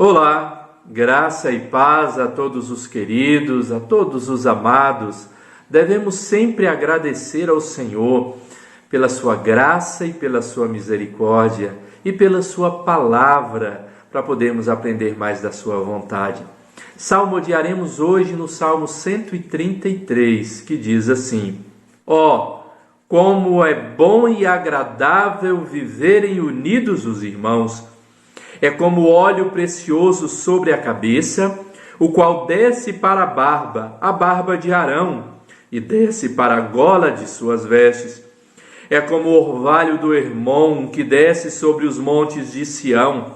Olá, graça e paz a todos os queridos, a todos os amados. Devemos sempre agradecer ao Senhor pela sua graça e pela sua misericórdia e pela sua palavra, para podermos aprender mais da sua vontade. Salmodiaremos hoje no Salmo 133, que diz assim: Ó, como é bom e agradável viverem unidos os irmãos! É como óleo precioso sobre a cabeça, o qual desce para a barba de Arão, e desce para a gola de suas vestes. É como o orvalho do Hermon, que desce sobre os montes de Sião.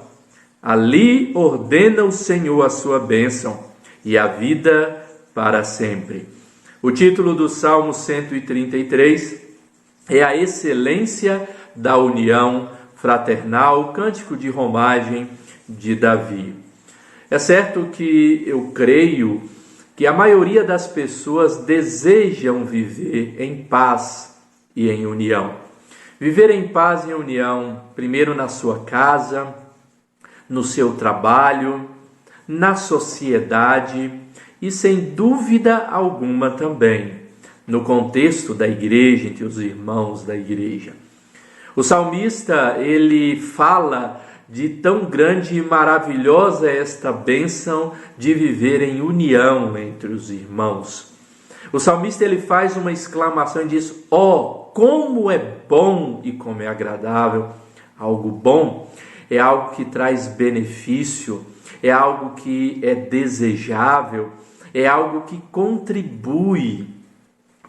Ali ordena o Senhor a sua bênção, e a vida para sempre. O título do Salmo 133 é a excelência da união fraternal, cântico de romagem de Davi. É certo que eu creio que a maioria das pessoas desejam viver em paz e em união. Viver em paz e em união, primeiro na sua casa, no seu trabalho, na sociedade e, sem dúvida alguma, também no contexto da igreja, entre os irmãos da igreja. O salmista, ele fala de tão grande e maravilhosa esta bênção de viver em união entre os irmãos. O salmista, ele faz uma exclamação e diz: ó, como é bom e como é agradável. Algo bom é algo que traz benefício, é algo que é desejável, é algo que contribui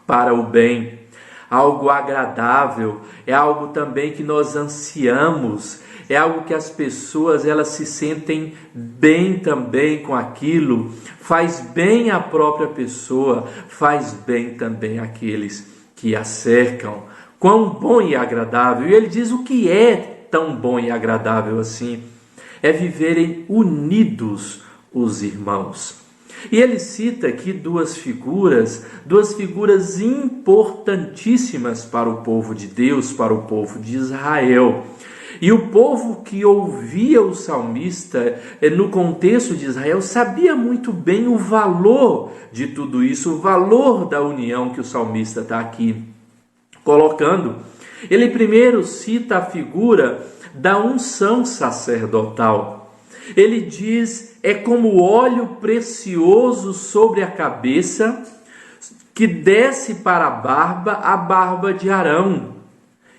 para o bem. Algo agradável, é algo também que nós ansiamos, é algo que as pessoas elas se sentem bem também com aquilo, faz bem à própria pessoa, faz bem também àqueles que a cercam. Quão bom e agradável! E ele diz o que é tão bom e agradável assim? É viverem unidos os irmãos. E ele cita aqui duas figuras importantíssimas para o povo de Deus, para o povo de Israel. E o povo que ouvia o salmista no contexto de Israel sabia muito bem o valor de tudo isso, o valor da união que o salmista está aqui colocando. Ele primeiro cita a figura da unção sacerdotal. Ele diz: é como óleo precioso sobre a cabeça, que desce para a barba de Arão,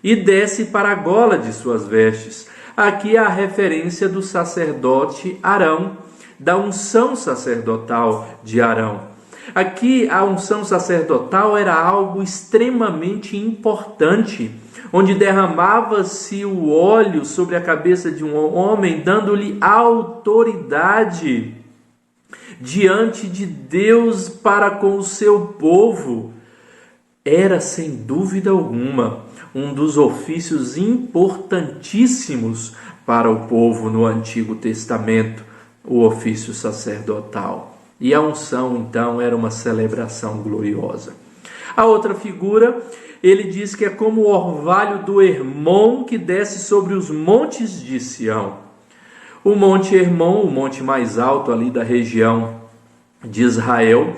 e desce para a gola de suas vestes. Aqui a referência do sacerdote Arão, da unção sacerdotal de Arão. Aqui a unção sacerdotal era algo extremamente importante, onde derramava-se o óleo sobre a cabeça de um homem, dando-lhe autoridade diante de Deus para com o seu povo. Era, sem dúvida alguma, um dos ofícios importantíssimos para o povo no Antigo Testamento, o ofício sacerdotal. E a unção, então, era uma celebração gloriosa. A outra figura, ele diz que é como o orvalho do Hermon que desce sobre os montes de Sião. O Monte Hermon, o monte mais alto ali da região de Israel,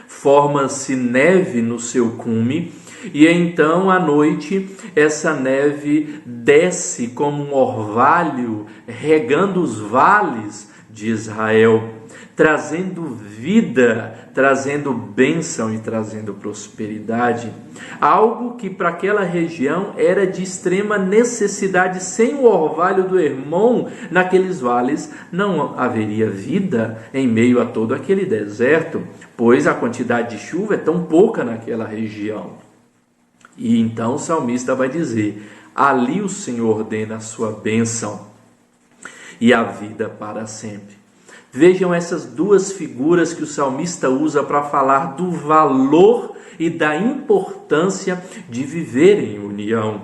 forma-se neve no seu cume, e então à noite essa neve desce como um orvalho, regando os vales de Israel, trazendo vida, trazendo bênção e trazendo prosperidade. Algo que para aquela região era de extrema necessidade. Sem o orvalho do Hermon, naqueles vales não haveria vida em meio a todo aquele deserto, pois a quantidade de chuva é tão pouca naquela região. E então o salmista vai dizer: ali o Senhor ordena a sua bênção e a vida para sempre. Vejam essas duas figuras que o salmista usa para falar do valor e da importância de viver em união.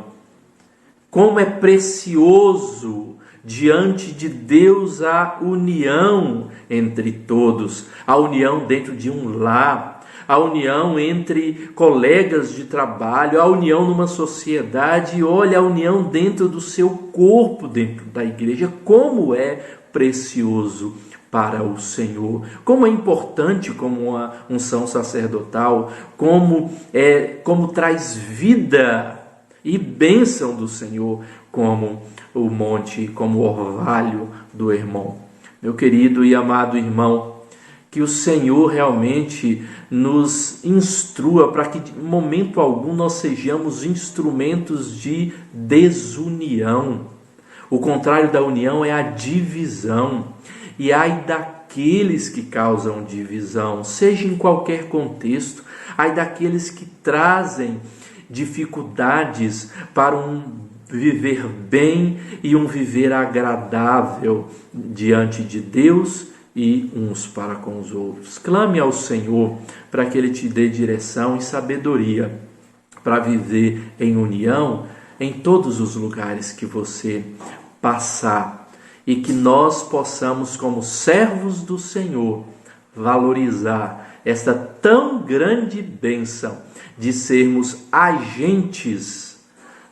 Como é precioso diante de Deus a união entre todos, a união dentro de um lar, a união entre colegas de trabalho, a união numa sociedade, e olha, a união dentro do seu corpo, dentro da igreja. Como é precioso para o Senhor. Como é importante como uma unção sacerdotal, como traz vida e bênção do Senhor, como o monte, como o orvalho do Hermon. Meu querido e amado irmão, que o Senhor realmente nos instrua para que de momento algum nós sejamos instrumentos de desunião. O contrário da união é a divisão. E ai daqueles que causam divisão, seja em qualquer contexto, ai daqueles que trazem dificuldades para um viver bem e um viver agradável diante de Deus e uns para com os outros. Clame ao Senhor para que Ele te dê direção e sabedoria para viver em união em todos os lugares que você passar, e que nós possamos, como servos do Senhor, valorizar esta tão grande bênção de sermos agentes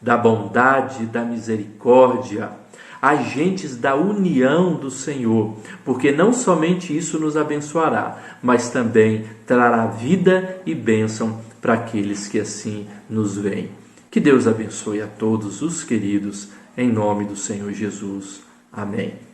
da bondade, da misericórdia, agentes da união do Senhor, porque não somente isso nos abençoará, mas também trará vida e bênção para aqueles que assim nos veem. Que Deus abençoe a todos os queridos, em nome do Senhor Jesus. Amém.